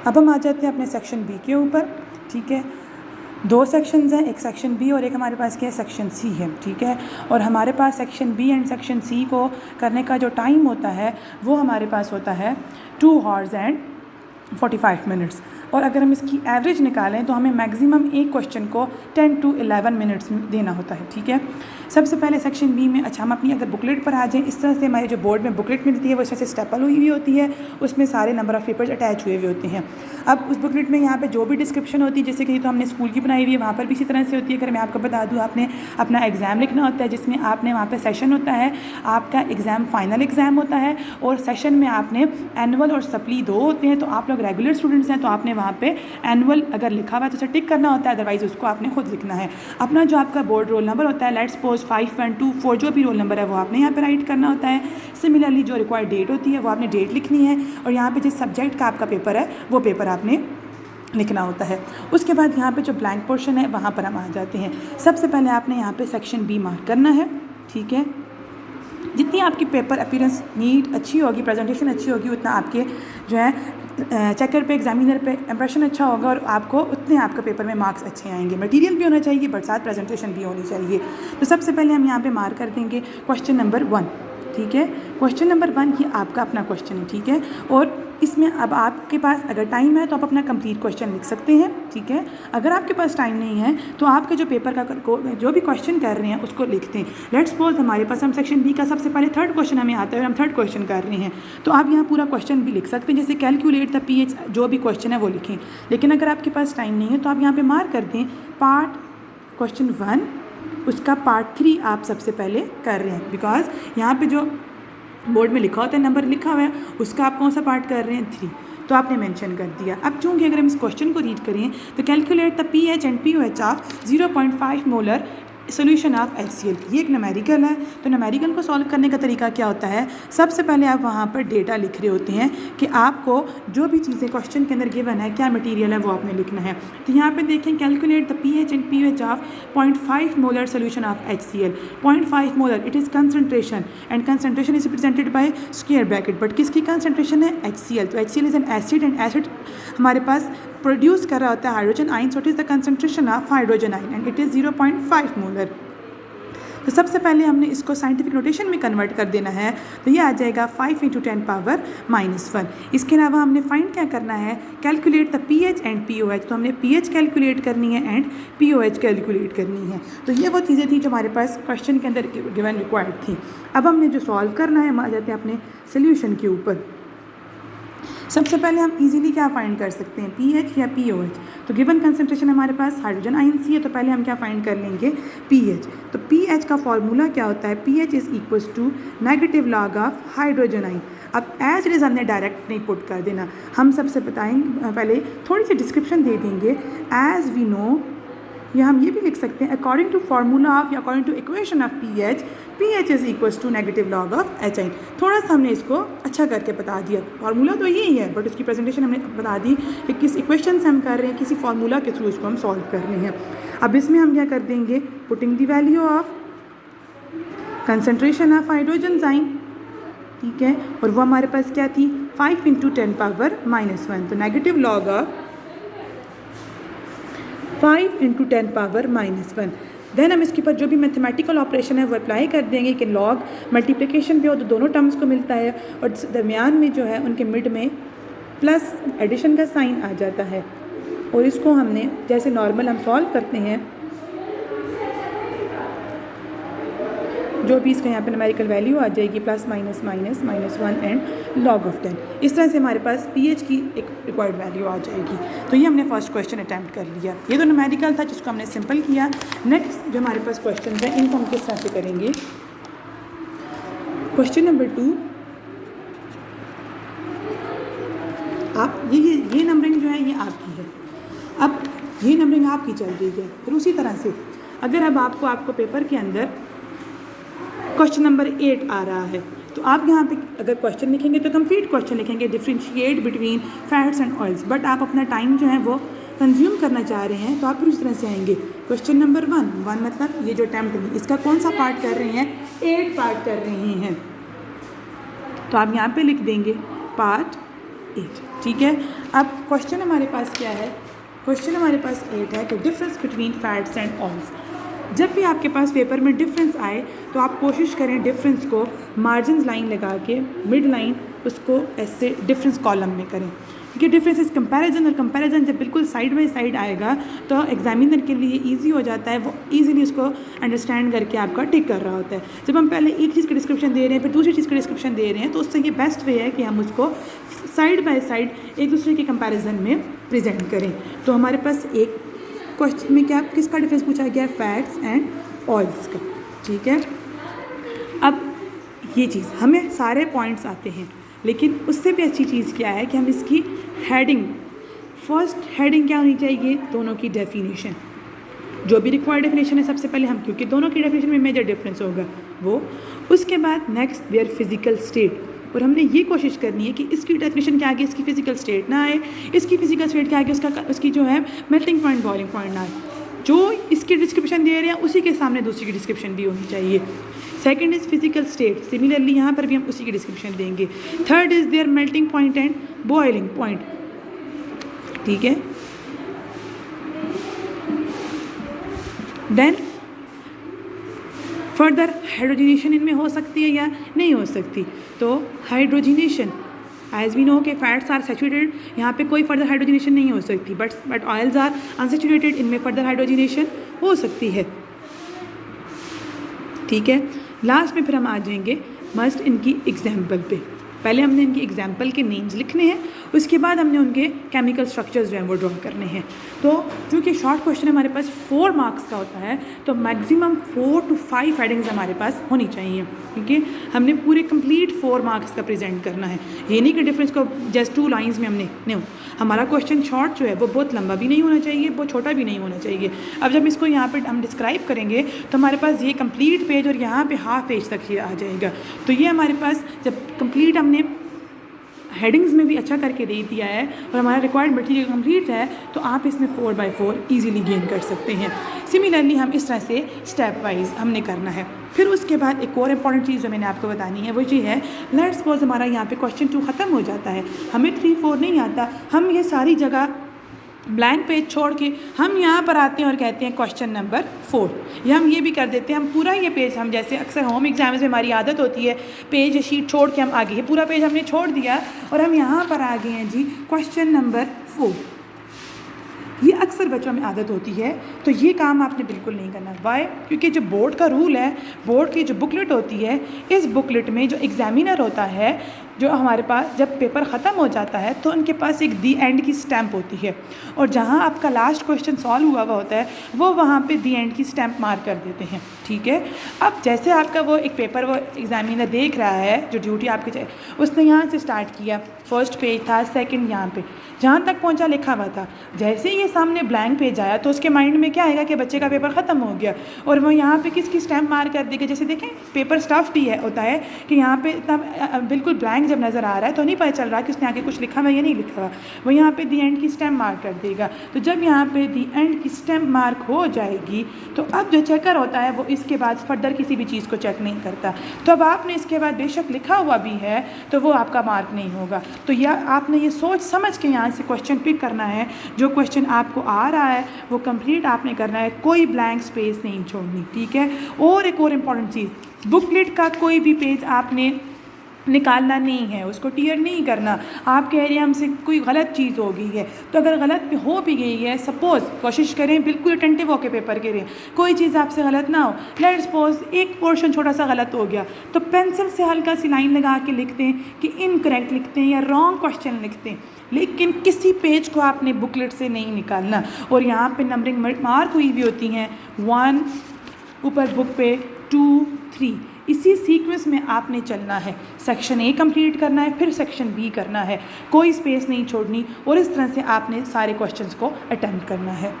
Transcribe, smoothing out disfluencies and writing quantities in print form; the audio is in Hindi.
अब हम आ जाते हैं अपने सेक्शन बी के ऊपर, ठीक है। 2 सेक्शंस हैं, एक सेक्शन बी और एक हमारे पास क्या है, सेक्शन सी है, ठीक है। और हमारे पास section B and section C को करने का जो टाइम होता है वो हमारे पास होता है 2 आवर्स एंड 45 मिनट्स। और अगर हम इसकी एवरेज निकालें तो हमें मैक्सिमम एक क्वेश्चन को 10 to 11 मिनट्स देना होता है, ठीक है। सबसे पहले सेक्शन बी में, अच्छा हम अपनी अगर बुकलेट पर आ जाएं, इस तरह से हमारे जो बोर्ड में बुकलेट मिलती है वो इस तरह से स्टेपल हुई हुई होती है, उसमें सारे नंबर ऑफ़ पेपर्स अटैच हुए हुए होते हैं। अब उस बुकलेट में यहाँ पे जो भी डिस्क्रिप्शन होती है, जैसे कि तो हमने स्कूल की बनाई हुई है, वहाँ पर भी इसी तरह से होती है। अगर मैं आपको बता दूँ, आपने अपना एग्ज़ाम लिखना होता है जिसमें आपने वहाँ पर सेशन होता है, आपका एग्ज़ाम फाइनल एग्ज़ाम होता है, और सेशन में आपने एनुअल और सप्ली 2 होते हैं। तो आप लोग रेगुलर स्टूडेंट्स हैं तो आपने वहाँ पे एनुअल अगर लिखा हुआ है तो उसे टिक करना होता है, अदरवाइज़ उसको आपने खुद लिखना है। अपना जो आपका बोर्ड रोल नंबर होता है, लेट्स सपोज 5, 1, 2, 4 जो भी रोल नंबर है वो आपने यहाँ पे राइट करना होता है। सिमिलरली जो रिक्वायर्ड डेट होती है वो आपने डेट लिखनी है, और यहाँ पे जिस सब्जेक्ट का आपका पेपर है वो पेपर आपने लिखना होता है। उसके बाद यहाँ पे जो ब्लैंक पोर्शन है वहाँ पर हम आ जाते हैं। सबसे पहले आपने यहाँ पे सेक्शन बी मार्क करना है, ठीक है। जितनी आपकी पेपर अपीयरेंस नीट अच्छी होगी, प्रेजेंटेशन अच्छी होगी, उतना आपके जो है चेकर पे, एग्जामिनर पे इंप्रेशन अच्छा होगा, और आपको उतने आपका पेपर में मार्क्स अच्छे आएंगे। मटेरियल भी होना चाहिए बट साथ प्रेजेंटेशन भी होनी चाहिए। तो सबसे पहले हम यहाँ पे मार्क कर देंगे क्वेश्चन नंबर 1, ठीक है। क्वेश्चन नंबर 1 ये आपका अपना क्वेश्चन है, ठीक है। और इसमें अब आपके पास अगर टाइम है तो आप अपना कंप्लीट क्वेश्चन लिख सकते हैं, ठीक है। अगर आपके पास टाइम नहीं है तो आपके जो पेपर का जो भी क्वेश्चन कर रहे हैं उसको लिखते हैं। लेट्स सपोज हमारे पास हम सेक्शन बी का सबसे पहले 3rd क्वेश्चन हमें आता है और हम 3rd क्वेश्चन कर रहे हैं, तो आप यहाँ पूरा क्वेश्चन भी लिख सकते हैं, जैसे कैलकुलेट द पीएच, जो भी क्वेश्चन है वो लिखें। लेकिन अगर आपके पास टाइम नहीं है तो आप यहाँ पर मार्क कर दें पार्ट क्वेश्चन 1, उसका पार्ट 3 आप सबसे पहले कर रहे हैं, बिकॉज यहाँ पर जो बोर्ड में लिखा होता है, नंबर लिखा हुआ है, उसका आप कौन सा पार्ट कर रहे हैं, 3, तो आपने मेंशन कर दिया। अब चूँकि अगर हम इस क्वेश्चन को रीड करें तो calculate the pH and pOH of 0.5 molar solution of HCl, ये एक न्यूमेरिकल है। तो न्यूमेरिकल को सॉल्व करने का तरीका क्या होता है, सबसे पहले आप वहाँ पर डेटा लिख रहे होते हैं कि आपको जो भी चीज़ें क्वेश्चन के अंदर गिवन है, क्या मटेरियल है, वो आपने लिखना है। तो यहाँ पे देखें calculate the pH and pOH of 0.5 molar solution of HCl। 0.5 molar it is concentration, and concentration is represented by square bracket, but किसकी कंसनट्रेशन है, HCl। तो HCl is an acid, and acid हमारे पास प्रोड्यूस कर रहा होता है हाइड्रोजन आइन, so it is the concentration of hydrogen आइन एंड इट इज़ 0.5 मोलर। तो सबसे पहले हमने इसको साइंटिफिक नोटेशन में कन्वर्ट कर देना है, तो ये आ जाएगा 5 × 10⁻⁻1। इसके अलावा हमने फाइंड क्या करना है, calculate the pH and pOH. तो हमने पीएच कैलकुलेट करनी है एंड पीओएच कैलकुलेट करनी है। तो ये वो चीज़ें थी जो हमारे पास क्वेश्चन के अंदर गिवन रिक्वायर्ड थी। अब हमने जो सॉल्व करना है, हम आ जाते हैं अपने सोल्यूशन के ऊपर। सबसे पहले हम इजीली क्या फाइंड कर सकते हैं, पीएच या पीओएच। तो गिवन कंसंट्रेशन हमारे पास हाइड्रोजन आयन सी है, तो पहले हम क्या फाइंड कर लेंगे, पीएच। तो पीएच का फॉर्मूला क्या होता है, pH is equals to negative log of hydrogen ion. अब एज इट इज़ हमने डायरेक्ट नहीं पुट कर देना, हम सबसे बताएंगे, पहले थोड़ी सी डिस्क्रिप्शन दे देंगे। एज वी नो, या हम ये भी लिख सकते हैं अकॉर्डिंग टू फार्मूला ऑफ या according to equation of pH is equals to negative log of H ion. थोड़ा सा हमने इसको अच्छा करके बता दिया, फार्मूला तो यही है बट उसकी प्रेजेंटेशन हमने बता दी कि किस इक्वेशन से हम कर रहे हैं, किसी फार्मूला के थ्रू इसको हम सॉल्व कर रहे हैं। अब इसमें हम क्या कर देंगे, putting the value of concentration of hydrogen आइन, ठीक है, और वो हमारे पास क्या थी, 5 × 10⁻⁻1। तो नेगेटिव लॉग ऑफ 5 × 10⁻⁻1। देन हम इसके ऊपर जो भी मैथमेटिकल ऑपरेशन है वो अप्लाई कर देंगे कि लॉग मल्टीप्लिकेशन पे हो तो दोनों टर्म्स को मिलता है, और दरमियान में जो है उनके मिड में प्लस एडिशन का साइन आ जाता है। और इसको हमने जैसे नॉर्मल हम सॉल्व करते हैं, जो भी इसका यहाँ पे न्यूमेरिकल वैल्यू आ जाएगी plus minus minus -1 and log of 10, इस तरह से हमारे पास पीएच की एक रिक्वायर्ड वैल्यू आ जाएगी। तो ये हमने फर्स्ट क्वेश्चन अटैम्प्ट कर लिया। ये तो न्यूमेरिकल था जिसको हमने सिंपल किया। नेक्स्ट जो हमारे पास क्वेश्चन है इनको हम किस तरह से करेंगे, क्वेश्चन नंबर 2, आप ये नंबरिंग जो है ये आपकी है। अब ये नंबरिंग आपकी चल रही है। फिर उसी तरह से अगर अब आपको पेपर के अंदर क्वेश्चन नंबर 8 आ रहा है, तो आप यहाँ पे अगर क्वेश्चन लिखेंगे तो कंप्लीट क्वेश्चन लिखेंगे, differentiate between fats and oils, but आप अपना टाइम जो है वो कंज्यूम करना चाह रहे हैं तो आप फिर उस तरह से आएंगे। क्वेश्चन नंबर 1 मतलब ये जो अटैम्प्ट है इसका कौन सा पार्ट कर रहे हैं, 8 पार्ट कर रहे हैं, तो आप यहाँ पे लिख देंगे पार्ट 8। ठीक है। अब क्वेश्चन हमारे पास क्या है, क्वेश्चन हमारे पास 8 है कि difference between fats and oils. जब भी आपके पास पेपर में डिफरेंस आए तो आप कोशिश करें डिफरेंस को मार्जिन लाइन लगा के मिड लाइन उसको ऐसे डिफरेंस कॉलम में करें, क्योंकि डिफरेंस इज कंपैरिजन, और कंपैरिजन जब बिल्कुल साइड बाय साइड आएगा तो एग्जामिनर के लिए इजी हो जाता है, वो इजीली उसको अंडरस्टैंड करके आपका टिक कर रहा होता है। जब हम पहले एक चीज़ की डिस्क्रिप्शन दे रहे हैं फिर दूसरी चीज़ की डिस्क्रिप्शन दे रहे हैं तो उससे ये बेस्ट वे है कि हम उसको साइड बाय साइड एक दूसरे के कंपैरिजन में प्रेजेंट करें। तो हमारे पास एक क्वेश्चन में क्या किसका डिफरेंस पूछा गया है, फैट्स एंड ऑयल्स का, ठीक है। अब ये चीज़ हमें सारे पॉइंट्स आते हैं, लेकिन उससे भी अच्छी चीज़ क्या है कि हम इसकी हेडिंग, फर्स्ट हेडिंग क्या होनी चाहिए, दोनों की डेफिनेशन, जो भी रिक्वायर्ड डेफिनेशन है सबसे पहले हम, क्योंकि दोनों की डेफिनेशन में मेजर डिफरेंस होगा वो, उसके बाद नेक्स्ट देयर फिजिकल स्टेट, और हमने ये कोशिश करनी है कि इसकी डेफिनेशन के आगे इसकी फिजिकल स्टेट ना आए, इसकी फिजिकल स्टेट के आगे उसकी जो है मेल्टिंग पॉइंट बॉइलिंग पॉइंट ना आए, जो इसकी डिस्क्रिप्शन दे रहे हैं उसी के सामने दूसरी की डिस्क्रिप्शन भी होनी चाहिए। Second is physical state, similarly यहाँ पर भी हम उसी की डिस्क्रिप्शन देंगे। Third is there melting point and boiling point, ठीक है। देन फर्दर हाइड्रोजनेशन इनमें हो सकती है या नहीं हो सकती, तो हाइड्रोजनेशन एज वी नो के फैट्स आर सैचुरेटेड, यहाँ पे कोई फर्दर हाइड्रोजनेशन नहीं हो सकती, बट ऑयल्स आर अनसैचुरेटेड, इनमें फर्दर हाइड्रोजनेशन हो सकती है, ठीक है। लास्ट में फिर हम आ जाएंगे मस्ट इनकी एग्जाम्पल पे। पहले हमने इनकी एग्जाम्पल के नेम्स लिखने हैं, उसके बाद हमने उनके केमिकल स्ट्रक्चर्स जो हैं वो ड्रॉ करने हैं। तो क्योंकि शॉर्ट क्वेश्चन हमारे पास 4 मार्क्स का होता है तो मैक्सिमम 4 to 5 हेडिंग्स हमारे पास होनी चाहिए, क्योंकि हमने पूरे कंप्लीट 4 मार्क्स का प्रेजेंट करना है। ये नहीं कि डिफरेंस को जस्ट 2 लाइन्स में हमने नहीं, हमारा क्वेश्चन शॉर्ट जो है वो बहुत लंबा भी नहीं होना चाहिए, बहुत छोटा भी नहीं होना चाहिए। अब जब इसको यहाँ पर हम डिस्क्राइब करेंगे तो हमारे पास ये कंप्लीट पेज और यहाँ पर हाफ पेज तक ये आ जाएगा। तो ये हमारे पास जब कंप्लीट हमने हेडिंग्स में भी अच्छा करके दे दिया है और हमारा रिक्वायर्ड मटेरियल कंप्लीट है तो आप इसमें 4x4 इजीली गेन कर सकते हैं। सिमिलरली हम इस तरह से स्टेप वाइज हमने करना है। फिर उसके बाद एक और इम्पॉर्टेंट चीज़ जो मैंने आपको बतानी है वो ये है, लेट्स सपोज हमारा यहाँ पे क्वेश्चन 2 ख़त्म हो जाता है, हमें 3, 4 नहीं आता, हम ये सारी जगह ब्लैंक पेज छोड़ के हम यहाँ पर आते हैं और कहते हैं क्वेश्चन नंबर 4, या हम ये भी कर देते हैं, हम पूरा ये पेज, हम जैसे अक्सर होम एग्जाम्स में हमारी आदत होती है पेज शीट छोड़ के हम आगे, ये पूरा पेज हमने छोड़ दिया और हम यहाँ पर आ गए हैं जी क्वेश्चन नंबर 4। ये अक्सर बच्चों में आदत होती है, तो ये काम आपने बिल्कुल नहीं करना। वाई? क्योंकि जो बोर्ड का रूल है, बोर्ड की जो बुकलेट होती है, इस बुकलेट में जो एग्जामिनर होता है, जो हमारे पास जब पेपर ख़त्म हो जाता है तो उनके पास एक दी एंड की स्टैम्प होती है, और जहाँ आपका लास्ट क्वेश्चन सॉल्व हुआ होता है वो वहाँ पे दी एंड की स्टैम्प मार्क कर देते हैं, ठीक है। अब जैसे आपका वो एक पेपर वो एग्जामिनर देख रहा है, जो ड्यूटी आपकी चाहिए, उसने यहाँ से स्टार्ट किया, फर्स्ट पेज था, सेकंड यहाँ पे जहाँ तक पहुँचा लिखा हुआ था, जैसे ये सामने ब्लैंक पेज आया तो उसके माइंड में क्या आएगा कि बच्चे का पेपर ख़त्म हो गया, और वो यहाँ पे किसकी स्टैम्प मार्क कर देगा। जैसे देखें पेपर स्टफ भी है होता है कि यहाँ पे इतना बिल्कुल ब्लैंक जब नज़र आ रहा है तो नहीं पता चल रहा कि उसने आगे कुछ लिखा हुआ या नहीं लिखा हुआ, वो यहाँ पे दी एंड की स्टैम्प मार्क कर देगा। तो जब यहाँ पे दी एंड की स्टैम्प मार्क हो जाएगी तो अब जो चेकर होता है वो इसके बाद फर्दर किसी भी चीज़ को चेक नहीं करता। तो अब आपने इसके बाद बेशक लिखा हुआ भी है तो वो आपका मार्क नहीं होगा। तो यह आपने ये सोच समझ के यहाँ से क्वेश्चन पिक करना है, जो क्वेश्चन आपको आ रहा है वो कंप्लीट आपने करना है, कोई ब्लैंक स्पेस नहीं छोड़नी, ठीक है। और एक और इम्पॉर्टेंट चीज़, बुकलेट का कोई भी पेज आपने निकालना नहीं है, उसको टीयर नहीं करना। आप कह रहे हैं हमसे कोई गलत चीज़ हो गई है, तो अगर गलत हो भी गई है, सपोज़ कोशिश करें बिल्कुल अटेंटिव होकर पेपर करें, कोई चीज़ आपसे गलत ना हो, लेट सपोज एक पोर्शन छोटा सा गलत हो गया तो पेंसिल से हल्का सी लाइन लगा के लिखते हैं कि इनकरेक्ट लिखते हैं या रॉन्ग क्वेश्चन लिखते हैं, लेकिन किसी पेज को आपने बुकलेट से नहीं निकालना। और यहाँ पे नंबरिंग मार्क हुई भी होती हैं, 1 ऊपर बुक पे 2, 3, इसी सीक्वेंस में आपने चलना है। सेक्शन ए कंप्लीट करना है, फिर सेक्शन बी करना है, कोई स्पेस नहीं छोड़नी, और इस तरह से आपने सारे क्वेश्चंस को अटेम्प्ट करना है।